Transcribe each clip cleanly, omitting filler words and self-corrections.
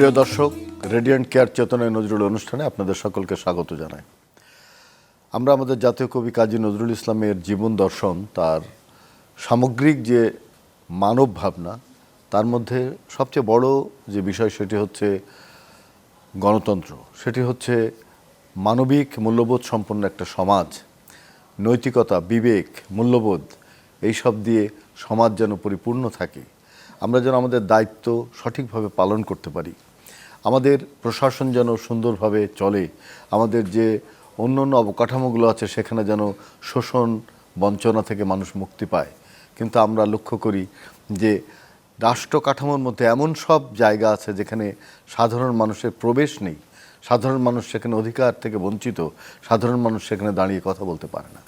প্রিয় দর্শক, radiant care চেতনায় নজরুল অনুষ্ঠানে আপনাদের সকলকে স্বাগত জানাই। আমরা আমাদের জাতীয় কবি কাজী নজরুল ইসলামের জীবন দর্শন, তার সামগ্রিক যে মানব ভাবনা, তার মধ্যে সবচেয়ে বড় যে বিষয় সেটি হচ্ছে গণতন্ত্র, সেটি হচ্ছে মানবিক মূল্যবোধ সম্পন্ন একটা সমাজ, নৈতিকতা, বিবেক, মূল্যবোধ এইসব দিয়ে সমাজ যেন পরিপূর্ণ থাকে, আমরা যেন আমাদের দায়িত্ব সঠিকভাবে পালন করতে পারি, আমাদের প্রশাসন যেন সুন্দরভাবে চলে, আমাদের যে অন্য অন্য অবকাঠামোগুলো আছে সেখানে যেন শোষণ বঞ্চনা থেকে মানুষ মুক্তি পায়। কিন্তু আমরা লক্ষ্য করি যে রাষ্ট্র কাঠামোর মধ্যে এমন সব জায়গা আছে যেখানে সাধারণ মানুষের প্রবেশ নেই, সাধারণ মানুষ সেখানে অধিকার থেকে বঞ্চিত, সাধারণ মানুষ সেখানে দাঁড়িয়ে কথা বলতে পারে না।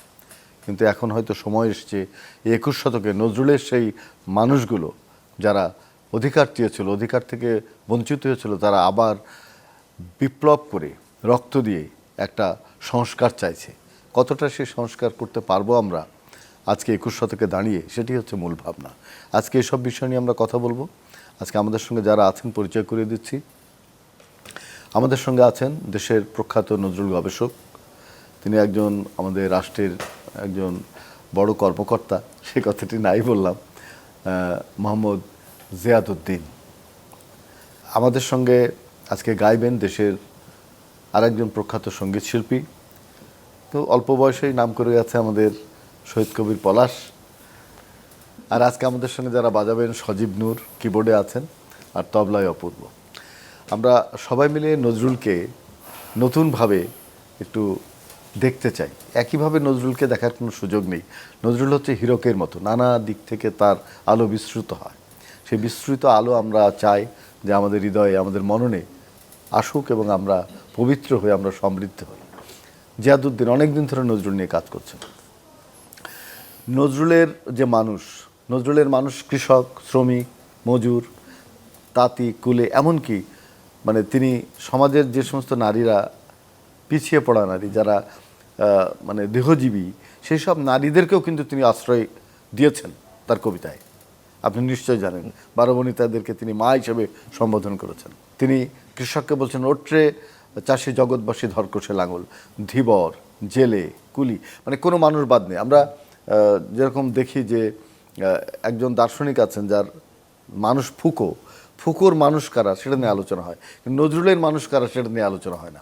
কিন্তু এখন হয়তো সময় এসছে 21 শতকে নজরুলের সেই মানুষগুলো যারা অধিকার চেয়েছিল, অধিকার থেকে বঞ্চিত হয়েছিল, তারা আবার বিপ্লব করে রক্ত দিয়ে একটা সংস্কার চাইছে। কতটা সেই সংস্কার করতে পারবো আমরা আজকে 21 শতকে দাঁড়িয়ে, সেটি হচ্ছে মূল ভাবনা। আজকে এসব বিষয় নিয়ে আমরা কথা বলবো। আজকে আমাদের সঙ্গে যারা আছেন পরিচয় করিয়ে দিচ্ছি। আমাদের সঙ্গে আছেন দেশের প্রখ্যাত নজরুল গবেষক, তিনি একজন আমাদের রাষ্ট্রের একজন বড় কর্মকর্তা, সে কথাটি নাই বললাম, মোহাম্মদ জিয়াদউদ্দিন। আমাদের সঙ্গে আজকে গাইবেন দেশের আরেকজন প্রখ্যাত সঙ্গীত শিল্পী, তো অল্প বয়সেই নাম করে গেছে আমাদের শহীদ কবির পলাশ। আর আজকে আমাদের সঙ্গে যারা বাজাবেন, সজীব নূর কিবোর্ডে আছেন, আর তবলায় অপূর্ব। আমরা সবাই মিলে নজরুলকে নতুনভাবে একটু দেখতে চাই। একইভাবে নজরুলকে দেখার কোনো সুযোগ নেই। নজরুল হচ্ছে হীরকের মতো, নানা দিক থেকে তার আলো বিস্তৃত হয়। সেই বিস্তৃত আলো আমরা চাই যে আমাদের হৃদয়ে, আমাদের মননে আসুক এবং আমরা পবিত্র হয়ে আমরা সমৃদ্ধ হই। জিয়াদউদ্দিন অনেক দিন ধরে নজরুল নিয়ে কাজ করছেন। নজরুলের যে মানুষ, নজরুলের মানুষ কৃষক, শ্রমিক, মজুর, তাঁতি, কুলে, এমনকি মানে তিনি সমাজের যে সমস্ত নারীরা পিছিয়ে পড়া নারী, যারা মানে দেহজীবী, সেই সব নারীদেরকেও কিন্তু তিনি আশ্রয় দিয়েছেন তার কবিতায়। আপনি নিশ্চয় জানেন, 12 বনিতাদেরকে তিনি মা হিসেবে সম্বোধন করেছেন। তিনি কৃষককে বলছেন, ওট্রে চাষি জগৎবাসী ধরকষে লাঙল, ধীবর, জেলে, কুলি, মানে কোনো মানুষ বাদ নেই। আমরা যেরকম দেখি যে একজন দার্শনিক আছেন যার মানুষ ফুকোর মানুষ কারা সেটা নিয়ে আলোচনা হয়, কিন্তু নজরুলের মানুষ কারা সেটা নিয়ে আলোচনা হয় না।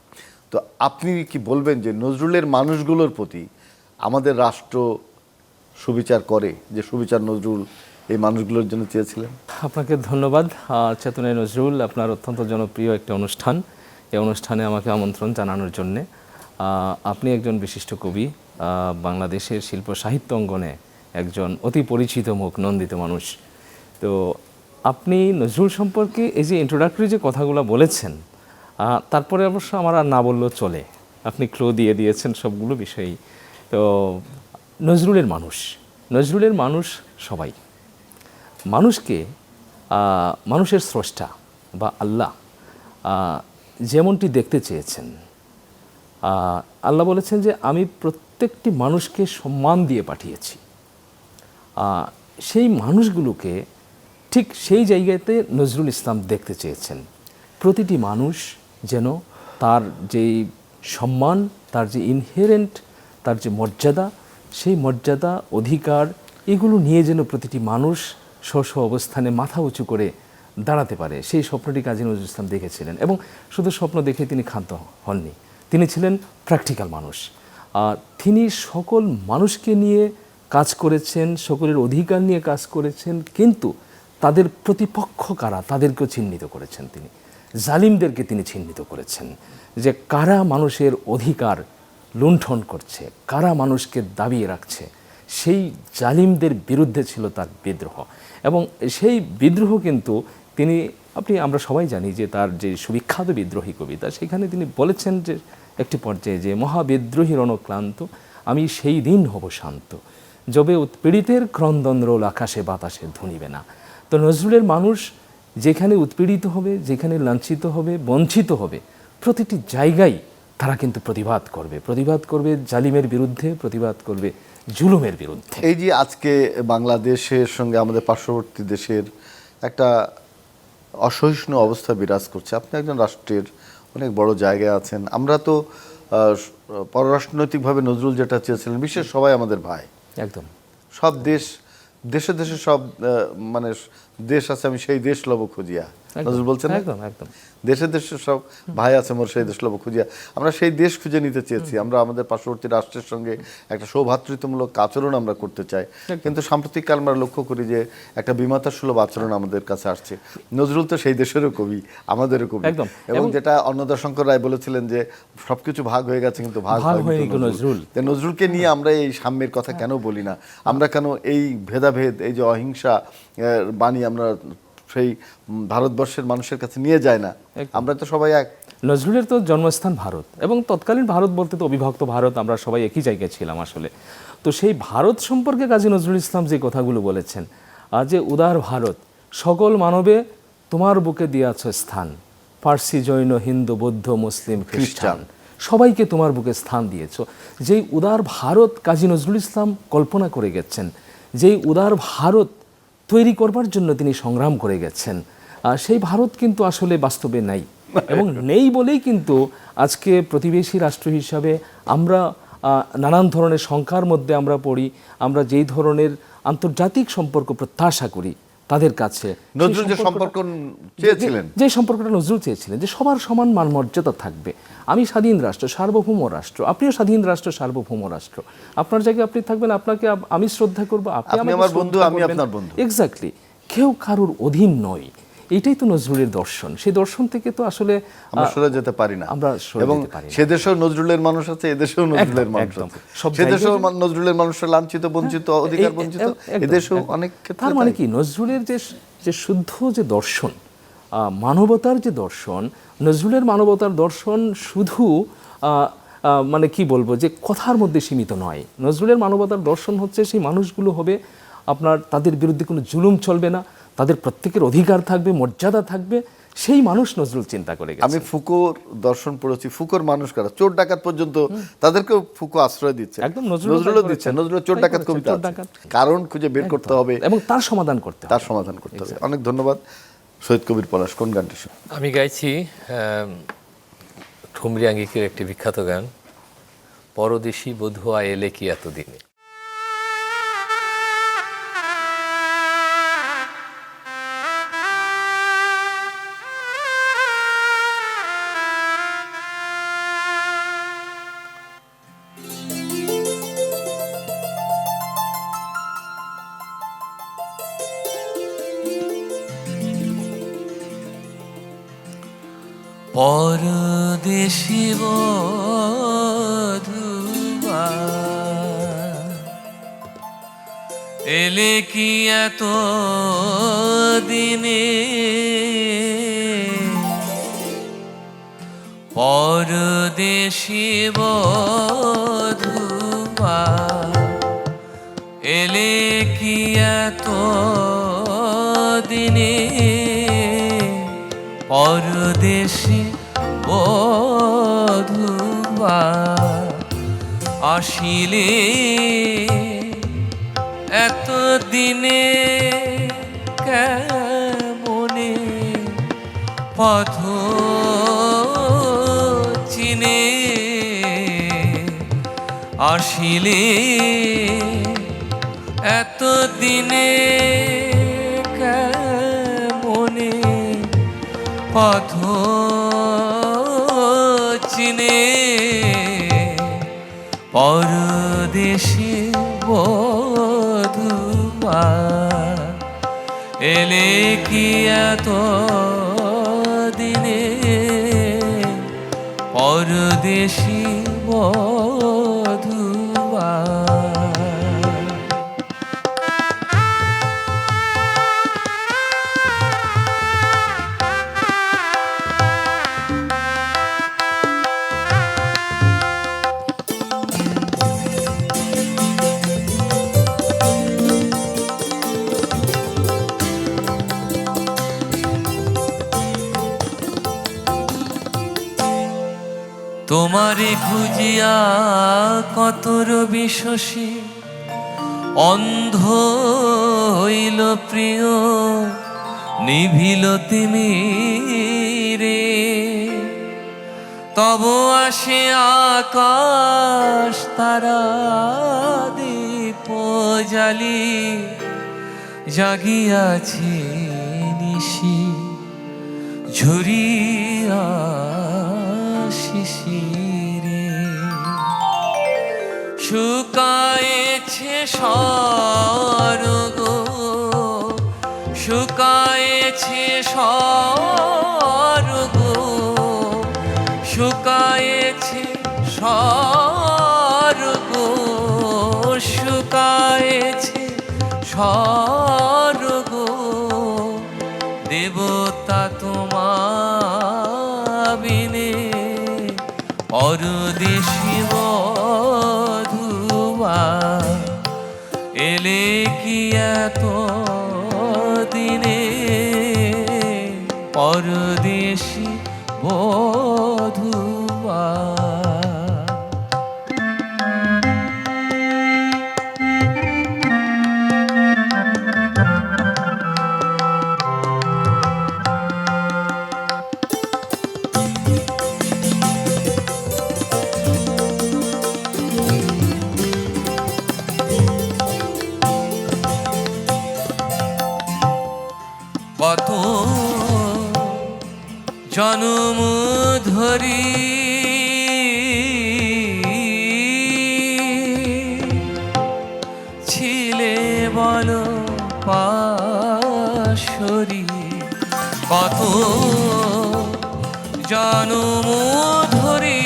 তো আপনি কি বলবেন যে নজরুলের মানুষগুলোর প্রতি আমাদের রাষ্ট্র সুবিচার করে, যে সুবিচার নজরুল এই মানুষগুলোর জন্য চেয়েছিলেন? আপনাকে ধন্যবাদ। চেতনায় নজরুল আপনার অত্যন্ত জনপ্রিয় একটা অনুষ্ঠান, এই অনুষ্ঠানে আমাকে আমন্ত্রণ জানানোর জন্যে। আপনি একজন বিশিষ্ট কবি, বাংলাদেশের শিল্প সাহিত্য অঙ্গনে একজন অতি পরিচিত মুখ, নন্দিত মানুষ। তো আপনি নজরুল সম্পর্কে এই যে ইন্ট্রোডাক্টরি যে কথাগুলো বলেছেন, তারপরে অবশ্য আমার আর না বললেও চলে, আপনি ক্লো দিয়ে দিয়েছেন সবগুলো বিষয়ই। তো নজরুলের মানুষ সবাই মানুষকে, মানুষের স্রষ্টা বা আল্লাহ যেমনটি দেখতে চেয়েছেন। আল্লাহ বলেছেন যে আমি প্রত্যেকটি মানুষকে সম্মান দিয়ে পাঠিয়েছি। সেই মানুষগুলোকে ঠিক সেই জায়গাতে নজরুল ইসলাম দেখতে চেয়েছেন। প্রতিটি মানুষ যেন তার যেই সম্মান, তার যে ইনহেরেন্ট, তার যে মর্যাদা, সেই মর্যাদা, অধিকার, এগুলো নিয়ে যেন প্রতিটি মানুষ স্ব অবস্থানে মাথা উঁচু করে দাঁড়াতে পারে, সেই স্বপ্নটি কাজী নজরুল ইসলাম দেখেছিলেন। এবং শুধু স্বপ্ন দেখে তিনি ক্ষান্ত হননি, তিনি ছিলেন প্র্যাকটিক্যাল মানুষ। তিনি সকল মানুষকে নিয়ে কাজ করেছেন, সকলের অধিকার নিয়ে কাজ করেছেন, কিন্তু তাদের প্রতিপক্ষ কারা তাদেরকেও চিহ্নিত করেছেন। তিনি জালিমদেরকে তিনি চিহ্নিত করেছেন, যে কারা মানুষের অধিকার লুণ্ঠন করছে, কারা মানুষকে দাবিয়ে রাখছে। সেই জালিমদের বিরুদ্ধে ছিল তার বিদ্রোহ। এবং সেই বিদ্রোহ কিন্তু আমরা সবাই জানি যে তার যে সুবিখ্যাত বিদ্রোহী কবিতা, সেখানে তিনি বলেছেন যে একটি পর্যায়ে যে মহাবিদ্রোহী রণক্লান্ত, আমি সেই দিন হব শান্ত, যবে উৎপীড়িতের ক্রন্দন রোল আকাশে বাতাসে ধনিবে না। তো নজরুলের মানুষ যেখানে উৎপীড়িত হবে, যেখানে লাঞ্ছিত হবে, বঞ্চিত হবে, প্রতিটি জায়গায় তারা কিন্তু প্রতিবাদ করবে জালিমের বিরুদ্ধে, প্রতিবাদ করবে জুলুমের বিরুদ্ধে। এই যে আজকে বাংলাদেশের সঙ্গে আমাদের পার্শ্ববর্তী দেশের একটা অসহিষ্ণু অবস্থা বিরাজ করছে। আপনি একজন রাষ্ট্রের অনেক বড় জায়গায় আছেন। আমরা তো পররাষ্ট্রনৈতিকভাবে নজরুল যেটা চেয়েছিলেন, বিশেষ সবাই আমাদের ভাই, একদম সব দেশে দেশে সব মানে দেশ আছে, আমি সেই দেশ লব খুঁজিয়া, নজরুল বলছেন না? একদম একদম দেশে দেশে সব ভাই আছে মোর সেই দেশ লব খুঁজিয়া। আমরা সেই দেশ খুঁজে নিতে চেয়েছি। আমরা আমাদের পার্শ্ববর্তী রাষ্ট্রের সঙ্গে একটা সৌভ্রাতৃত্বমূলক আচরণ আমরা করতে চাই, কিন্তু সাম্প্রতিককাল আমরা লক্ষ্য করি যে একটা বিমাতা সুলভ আচরণ আমাদের কাছে আসছে। নজরুল তো সেই দেশেরও কবি, আমাদেরও কবি। একদম। এবং যেটা অন্নদাশঙ্কর রায় বলেছিলেন যে সবকিছু ভাগ হয়ে গেছে কিন্তু ভাগ হয়নি তো নজরুল। নজরুলকে নিয়ে আমরা এই সাম্যের কথা কেন বলি না? আমরা কেন এই ভেদাভেদ, এই যে অহিংসা বাণী আমরা সেই ভারতবর্ষের মানুষের কাছে নিয়ে যায় না? আমরা তো সবাই এক। নজরুলের তো জন্মস্থান ভারত, এবং তৎকালীন ভারত বলতে তো অবিভক্ত ভারত, আমরা সবাই একই জায়গায় ছিলাম আসলে। তো সেই ভারত সম্পর্কে কাজী নজরুল ইসলাম যে কথাগুলো বলেছেন, যে উদার ভারত সকল মানবে তোমার বুকে দিয়াছ স্থান, পার্সি জৈন হিন্দু বৌদ্ধ মুসলিম খ্রিস্টান সবাইকে তোমার বুকে স্থান দিয়েছ। যেই উদার ভারত কাজী নজরুল ইসলাম কল্পনা করে গেছেন, যেই উদার ভারত তৈরি করবার জন্য তিনি সংগ্রাম করে গেছেন, সেই ভারত কিন্তু আসলে বাস্তবে নাই। এবং নেই বলেই কিন্তু আজকে প্রতিবেশী রাষ্ট্র হিসাবে আমরা নানান ধরনের শঙ্কার মধ্যে আমরা পড়ি। আমরা যেই ধরনের আন্তর্জাতিক সম্পর্ক প্রত্যাশা করি তাদের কাছে, নজরুল যে সম্পর্ক চেয়েছিলেন, যে সম্পর্কটা নজরুল চেয়েছিলেন যে সবার সমান মান মর্যাদা থাকবে, আমি স্বাধীন রাষ্ট্র সার্বভৌম রাষ্ট্র, আপনিও স্বাধীন রাষ্ট্র সার্বভৌম রাষ্ট্র, আপনার জায়গায় আপনি থাকবেন, আপনাকে আমি শ্রদ্ধা করবো, আপনি আমার বন্ধু, আমি আপনার বন্ধু। এক্স্যাক্টলি, কেউ কারোর অধীন নয়। এটাই তো নজরুলের দর্শন। সেই দর্শন থেকে তো আসলে আমরা সরে যেতে পারি না। এবং সে দেশেও নজরুলের মানুষ আছে, এদেশেও নজরুলের মানুষ আছে। সে দেশেও নজরুলের মানুষরা লাঞ্ছিত, বঞ্চিত, অধিকার বঞ্চিত, এদেশেও অনেক ক্ষেত্রে। তার মানে কি, নজরুলের যে শুদ্ধ যে দর্শন, মানবতার যে দর্শন, নজরুলের মানবতার দর্শন শুধু মানে কি বলবো, যে কথার মধ্যে সীমিত নয়। নজরুলের মানবতার দর্শন হচ্ছে সেই মানুষগুলো হবে আপনার, তাদের বিরুদ্ধে কোনো জুলুম চলবে না, তাদের প্রত্যেকের অধিকার থাকবে, মর্যাদা থাকবে, সেই মানুষ নজরুল চিন্তা করে গেছে। আমি ফুকোর দর্শন পড়েছি। ফুকোর মানুষ কারা? চোর ডাকাত পর্যন্ত তাদেরকেও ফুকো আশ্রয় দিচ্ছে, একদম নজরুলও দিচ্ছে। নজরুল চোর ডাকাত কবিতা, কারণ খুঁজে বের করতে হবে এবং তার সমাধান করতে হবে। অনেক ধন্যবাদ। শহীদ কবির পলাশ, কোন গানটি শুনে? আমি গাইছি ঠুমরি আঙ্গিকের একটি বিখ্যাত গান, পরদেশি বধুয়া এলে কি এতদিনে। পরদেশি বধুয়া এলে কি এত দিনে, পরদেশি বধুয়া এলে কি এত দিনে, পরদেশি বধুয়া আসিলে এত দিনে কেমনে পথ চিনে, আসিলে এত দিনে কেমনে পথ চিনে, পরদেশি বধুয়া এলে কি এত দিনে, পরদেশি বধুয়া। তোমারে খুঁজিয়া কত রবি শশী অন্ধ হইল প্রিয়, নিভিল তিমিরে, তব আসে আকাশ তারা দীপ জালি, জাগিয়াছে নিশি ঝরিয়া শিশিরে। শুকায়েছে স্বর্গ, শুকায়েছে স্বর্গ, শুকায়েছে স্বর্গ, শুকায়েছে স্বর্গ। দেবতা তোমার বিনে পরদেশী বধূয়া, এলে কি এত দিনে পরদেশী বধূয়া। কত জনম ধরি ছিলে বলো পাশরি, কত জনম ধরি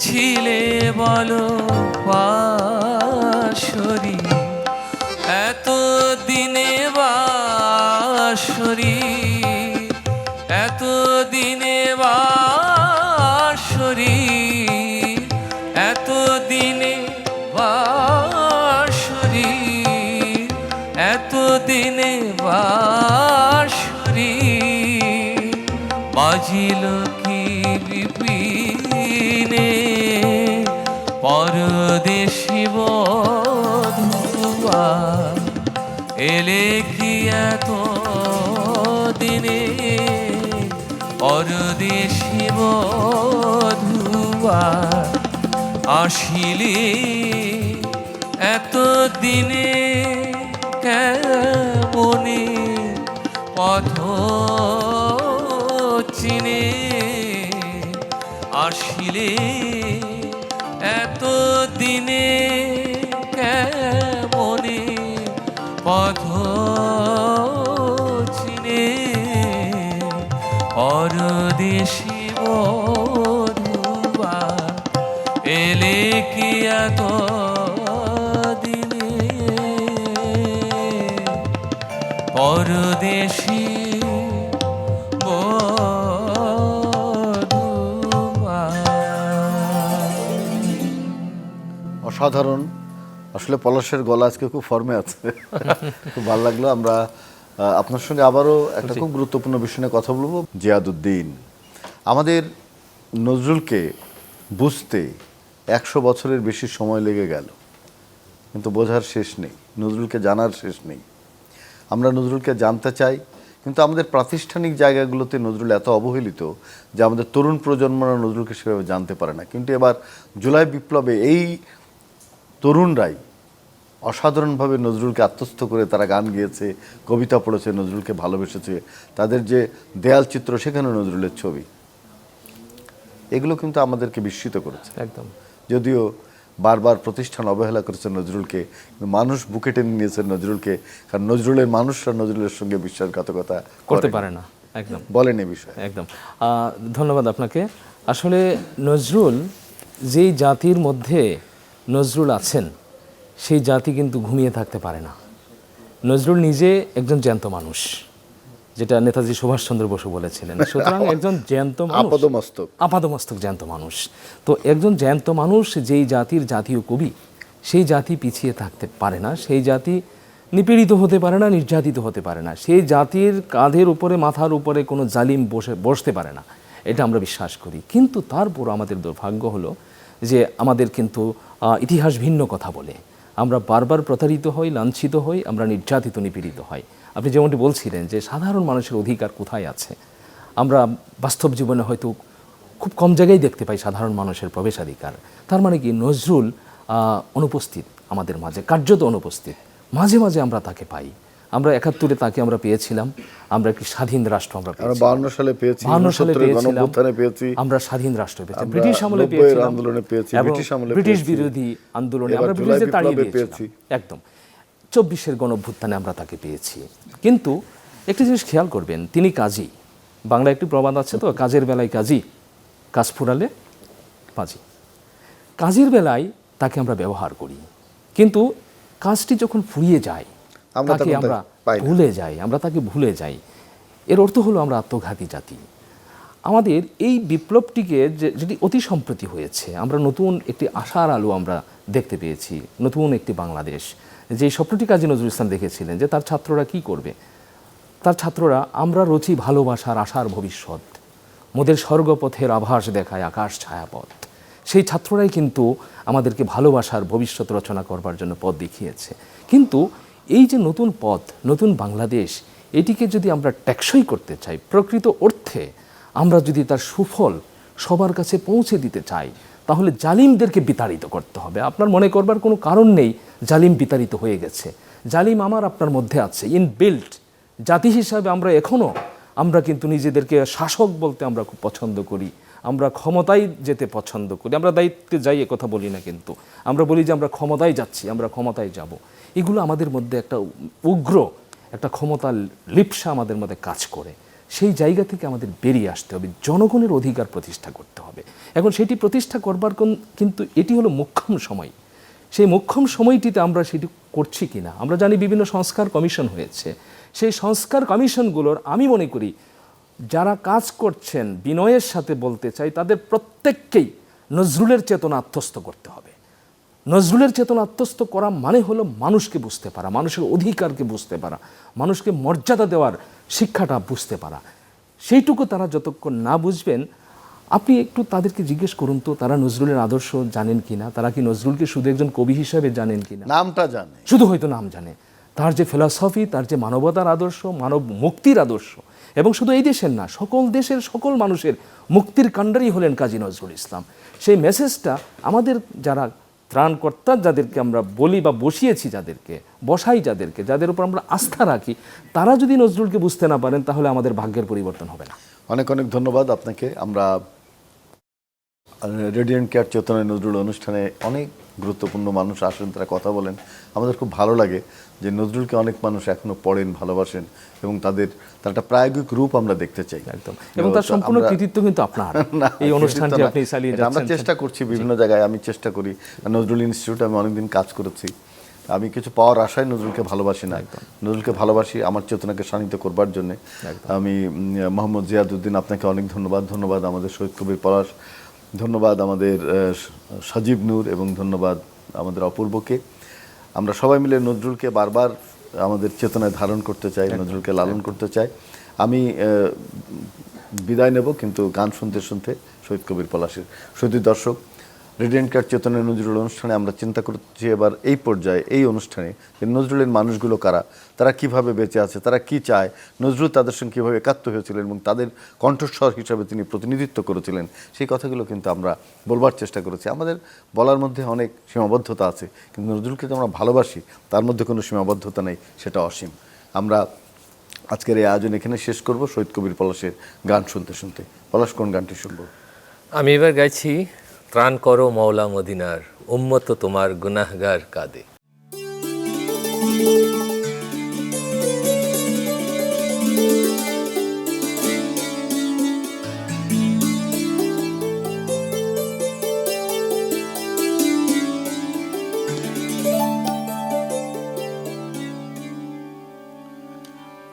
ছিলে বলো পাশরি। এত দিনে বাসরি, এত দিনে বাসরি, এত দিনে বাসরি, এত দিনে বাসরি। বাজিল কি বিপিনে পরদেশী বধূয়া, এলে কি এত দিনে পরদেশী বধূয়া। আসিলে এত দিনে কেমনে পথ চিনে, আসিলে এত দিনে কেমনে পথ চিনে পরদেশী বধূয়া, এলে কি এত দিনে পরদেশী অসাধারণ। আসলে পলাশের গলা আজকে খুব ফর্মে আছে, খুব ভালো লাগলো। আমরা আপনার সঙ্গে আবারও একটা খুব গুরুত্বপূর্ণ বিষয় নিয়ে কথা বলবো। জিয়াদুদ্দিন, আমাদের নজরুলকে বুঝতে 100 বছরের বেশি সময় লেগে গেল, কিন্তু বোঝার শেষ নেই, নজরুলকে জানার শেষ নেই। আমরা নজরুলকে জানতে চাই, কিন্তু আমাদের প্রাতিষ্ঠানিক জায়গাগুলোতে নজরুল এত অবহেলিত যে আমাদের তরুণ প্রজন্মরা নজরুলকে সেভাবে জানতে পারে না। কিন্তু এবার জুলাই বিপ্লবে এই তরুণরাই অসাধারণভাবে নজরুলকে আত্মস্থ করে তারা গান গেয়েছে, কবিতা পড়েছে, নজরুলকে ভালোবেসেছে। তাদের যে দেয়াল চিত্র, সেখানে নজরুলের ছবি, এগুলো কিন্তু আমাদেরকে বিস্মিত করেছে। একদম। যদিও বারবার প্রতিষ্ঠান অবহেলা করেছে নজরুলকে, কিন্তু মানুষ বুকে টেনে নিয়েছে নজরুলকে, কারণ নজরুলের মানুষরা নজরুলের সঙ্গে বিশ্বাসঘাতকতা করতে পারে না। একদম বলেন এই বিষয়ে। একদম ধন্যবাদ আপনাকে। আসলে নজরুল, যেই জাতির মধ্যে নজরুল আছেন সেই জাতি কিন্তু ঘুমিয়ে থাকতে পারে না। নজরুল নিজে একজন জ্যান্ত মানুষ, যেটা নেতাজি সুভাষচন্দ্র বসু বলেছিলেন। সুতরাং একজন জ্যান্ত মানুষ, আপাদমস্তক জ্যান্ত মানুষ। তো একজন জ্যান্ত মানুষ যেই জাতির জাতীয় কবি, সেই জাতি পিছিয়ে থাকতে পারে না, সেই জাতি নিপীড়িত হতে পারে না, নির্যাতিত হতে পারে না, সেই জাতির কাঁধের উপরে, মাথার উপরে কোনো জালিম বসতে পারে না, এটা আমরা বিশ্বাস করি। কিন্তু তারপর আমাদের দুর্ভাগ্য হলো যে আমাদের কিন্তু ইতিহাস ভিন্ন কথা বলে, আমরা বারবার প্রতারিত হই, লাঞ্ছিত হই, আমরা নির্যাতিত নিপীড়িত হই। আপনি যেমনটি বলছিলেন যে সাধারণ মানুষের অধিকার কোথায় আছে, আমরা বাস্তব জীবনে হয়তো খুব কম জায়গায় দেখতে পাই সাধারণ মানুষের প্রবেশাধিকার। তার মানে কি নজরুল অনুপস্থিত আমাদের মাঝে, কার্যত অনুপস্থিত। মাঝে মাঝে আমরা তাকে পাই। আমরা ৭১-এ তাকে আমরা পেয়েছিলাম, আমরা একটি স্বাধীন রাষ্ট্র আমরা পেয়েছি, 52 সালে পেয়েছি, 52 সালে 69 পেয়েছিলাম, গণঅভ্যুত্থানে পেয়েছি, আমরা স্বাধীন রাষ্ট্র পেয়েছি, আমরা ব্রিটিশ আমলে 90 পেয়েছিলাম, আন্দোলনে পেয়েছি, এবং ব্রিটিশ আমলে ব্রিটিশ পেয়েছি, বিরোধী আন্দোলনে এবার আমরা জুলাই ব্রিটিশদের তাড়িয়ে বিপ্লবে দিয়েছিলাম, পেয়েছি। একদম 24-এর গণঅভ্যুত্থানে আমরা তাকে পেয়েছি। কিন্তু একটি জিনিস খেয়াল করবেন, তিনি কাজী। বাংলা একটি প্রবাদ আছে তো, কাজের বেলায় কাজী, কাজ ফুরালে পাজি। কাজের বেলায় তাকে আমরা ব্যবহার করি, কিন্তু কাজটি যখন ফুরিয়ে যায় আমরা তাকে তখন আমরা পাই না। ভুলে যাই, আমরা তাকে ভুলে যাই। এর অর্থ হলো আমরা আত্মঘাতী জাতি। আমাদের এই বিপ্লবটিকে যেটি অতি সম্প্রতি হয়েছে, আমরা নতুন একটি আশার আলো আমরা দেখতে পেয়েছি, নতুন একটি বাংলাদেশ। যে স্বপ্নটি কাজী নজরুল ইসলাম দেখেছিলেন যে তার ছাত্ররা কি করবে, তার ছাত্ররা আমরা রচি ভালোবাসার আশার ভবিষ্যৎ, মোদের স্বর্গপথের আভাস দেখায় আকাশ ছায়াপথ। সেই ছাত্ররাই কিন্তু আমাদেরকে ভালোবাসার ভবিষ্যৎ রচনা করবার জন্য পথ দেখিয়েছে। কিন্তু এই যে নতুন পথ, নতুন বাংলাদেশ, এটিকে যদি আমরা টেকসই করতে চাই, প্রকৃত অর্থে আমরা যদি তার সুফল সবার কাছে পৌঁছে দিতে চাই, তাহলে জালিমদেরকে বিতাড়িত করতে হবে। আপনার মনে করবার কোনো কারণ নেই জালিম বিতাড়িত হয়ে গেছে। জালিম আমার আপনার মধ্যে আছে, ইনবিল্ট। জাতি হিসাবে আমরা এখনও আমরা কিন্তু নিজেদেরকে শাসক বলতে আমরা খুব পছন্দ করি, আমরা ক্ষমতায় যেতে পছন্দ করি। আমরা দায়িত্বে যাই এ কথা বলি না, কিন্তু আমরা বলি যে আমরা ক্ষমতায় যাচ্ছি, আমরা ক্ষমতায় যাব। এগুলো আমাদের মধ্যে একটা উগ্র একটা ক্ষমতার লিপ্সা আমাদের মধ্যে কাজ করে। সেই জায়গা থেকে আমাদের বেরিয়ে আসতে হবে, জনগণের অধিকার প্রতিষ্ঠা করতে হবে। এখন সেটি প্রতিষ্ঠা করবার কিন্তু এটি হলো মোক্ষম সময়। সেই মোক্ষম সময়টিতে আমরা সেটি করছি কিনা। আমরা জানি বিভিন্ন সংস্কার কমিশন হয়েছে, সেই সংস্কার কমিশনগুলোর আমি মনে করি যারা কাজ করছেন, বিনয়ের সাথে বলতে চাই, তাদের প্রত্যেককেই নজরুলের চেতনা আত্মস্থ করতে হবে। নজরুলের চেতনা আত্মস্থ করা মানে হলো মানুষকে বুঝতে পারা, মানুষের অধিকারকে বুঝতে পারা, মানুষকে মর্যাদা দেওয়ার শিক্ষাটা বুঝতে পারা। সেইটুকু তারা যতক্ষণ না বুঝবেন, আপনি একটু তাদেরকে জিজ্ঞেস করুন তো তারা নজরুলের আদর্শ জানেন কিনা, তারা কি নজরুলকে শুধু একজন কবি হিসাবে জানেন কিনা, নামটা জানে, শুধু হয়তো নাম জানে। তার যে ফিলসফি, তার যে মানবতার আদর্শ, মানব মুক্তির আদর্শ, এবং শুধু এই দেশের না, সকল দেশের সকল মানুষের মুক্তির কাণ্ডারি হলেন কাজী নজরুল ইসলাম। সেই মেসেজটা আমাদের যারা ত্রাণকর্তা, যাদেরকে আমরা বলি বা বসিয়েছি, যাদেরকে বসাই, যাদের উপর আমরা আস্থা রাখি, তারা যদি নজরুলকে বুঝতে না পারেন, তাহলে আমাদের ভাগ্যের পরিবর্তন হবে না। অনেক অনেক ধন্যবাদ আপনাকে। আমরা রেডিয়েন্ট কেয়ার চেতনা নজরুল অনুষ্ঠানে অনেক গুরুত্বপূর্ণ মানুষ আসেন, তারা কথা বলেন। আমাদের খুব ভালো লাগে যে নজরুলকে অনেক মানুষ এখনো পড়েন, ভালোবাসেন, এবং তার একটা প্রায়োগিক রূপ আমরা দেখতে চাই। একদম, এবং তার সম্পূর্ণ কৃতিত্ব কিন্তু আপনার। এই অনুষ্ঠানটি আপনি চালিয়ে যাচ্ছেন। আমরা চেষ্টা করছি বিভিন্ন জায়গায়, আমি চেষ্টা করি। নজরুল ইনস্টিটিউটে আমি অনেকদিন কাজ করেছি। আমি কিছু পাওয়ার আশায় নজরুলকে ভালোবাসি না, নজরুলকে ভালোবাসি আমার চেতনাকে শানিত করবার জন্য। আমি মোহাম্মদ জিয়াদউদ্দিন, আপনাকে অনেক ধন্যবাদ। ধন্যবাদ আমাদের শহীদ কবির পলাশ, ধন্যবাদ আমাদের সজীব নূর, এবং ধন্যবাদ আমাদের অপূর্বকে। আমরা সবাই মিলে নজরুলকে বারবার আমাদের চেতনায় ধারণ করতে চাই, নজরুলকে লালন করতে চাই। আমি বিদায় নেব, কিন্তু গান শুনতে শুনতে শহীদ কবির পলাশের। শুধু দর্শক, রেডিয়েন্ট কেয়ার চেতনা নজরুল অনুষ্ঠানে আমরা চিন্তা করছি এবার এই পর্যায়ে, এই অনুষ্ঠানে, যে নজরুলের মানুষগুলো কারা, তারা কিভাবে বেঁচে আছে, তারা কি চায়, নজরুল তাদের সঙ্গে কীভাবে একাত্ম হয়েছিলেন এবং তাদের কণ্ঠস্বর হিসাবে তিনি প্রতিনিধিত্ব করেছিলেন, সেই কথাগুলো কিন্তু আমরা বলবার চেষ্টা করেছি। আমাদের বলার মধ্যে অনেক সীমাবদ্ধতা আছে, কিন্তু নজরুলকে যে আমরা ভালোবাসি তার মধ্যে কোনো সীমাবদ্ধতা নেই, সেটা অসীম। আমরা আজকের এই আয়োজন এখানে শেষ করব শহীদ কবির পলাশের গান শুনতে শুনতে। পলাশ, কোন গানটি শুনবো? আমি এবার গাইছি ত্রাণ করো মওলা মদিনার, উম্মত তোমার গুনাহগার কাঁদে।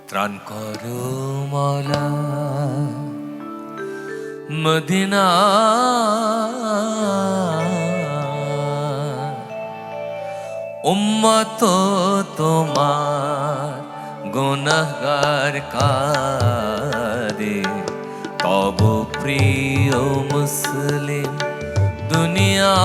ত্রাণ করো মওলা মদিনা, উম্মত তোমার গুনাহগার কাঁদে। তব প্রিয় মুসলিম দুনিয়া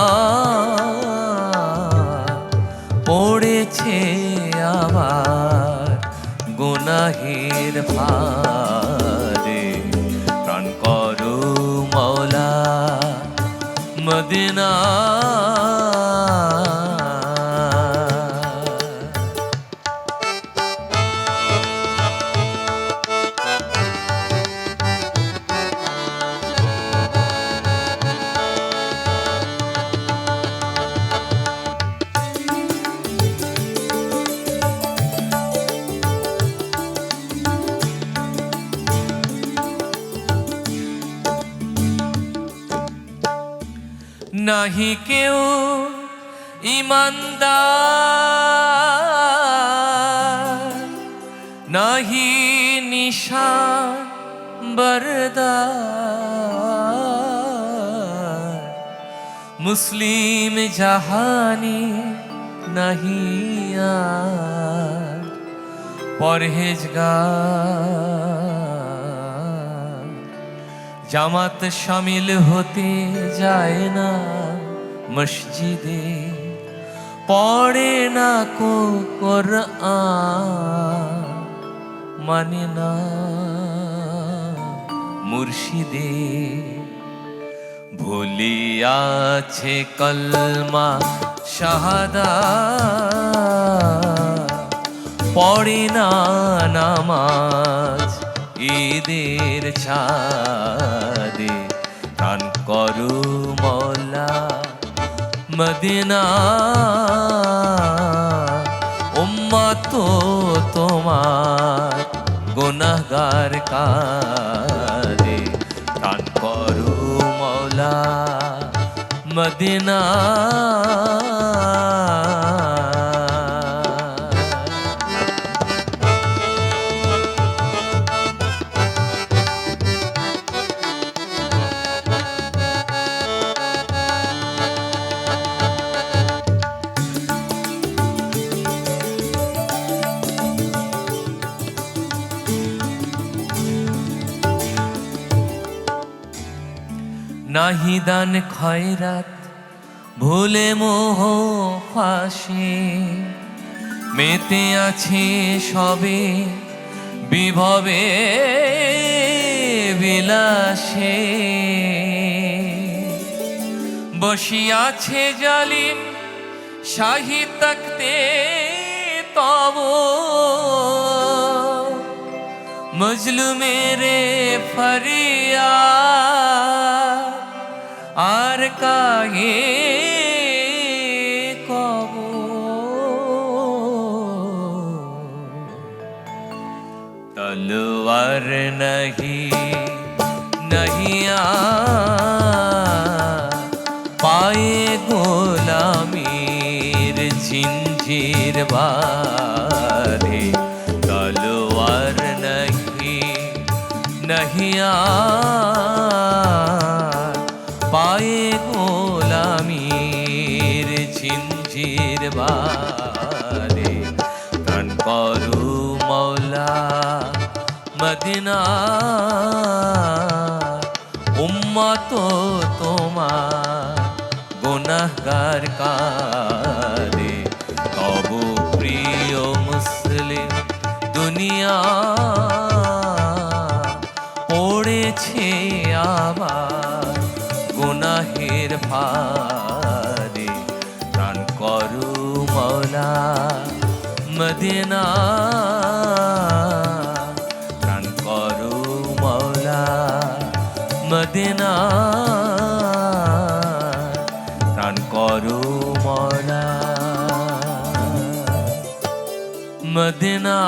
গুনাহের ভারে প্রাণ করো মওলা মদিনা। নাহি কেউ ইমানদার, নাহি নিশান বরদার, মুসলিম জাহানি নাহি আর পরহেজগার। জামাত শামিল হতে যায় না মসজিদে, পড়ে না কো কোরআন, মানে না মুর্শিদে। ভুলিয়াছে কলমা শাহাদাত, পড়ে না নামাজ ঈদের ছাদে। প্রাণ করো মওলা মদিনা, উম্মত তোমার গুনাহগার কাঁদে। প্রাণ করো মওলা মদিনা। নাহি দান খয়রাত ভুলে মোহ ফাঁসে, মেতে আছে সবে বিভবে বিলাসে। বসিয়াছে জালিম শাহী তখতে তব, মজলুমেরে ফরিয়াদ আর কাহে কব। তলোয়ার নহি নহিয়া পায়ে গোলামীর ঝিঞ্ঝির বারে। তলোয়ার নহি নহিয়া পায়ে গোলামীর ঝিঞ্ঝির বারে। প্রাণ করো মওলা মদিনা, উম্মত তোমার গুনাহগার কাঁদে। তব প্রিয় মুসলিম দুনিয়া পড়েছে আবার গুনাহের ভারে। প্রাণ করো মওলা মদিনা, প্রাণ করো মওলা মদিনা, প্রাণ করো মওলা মদিনা।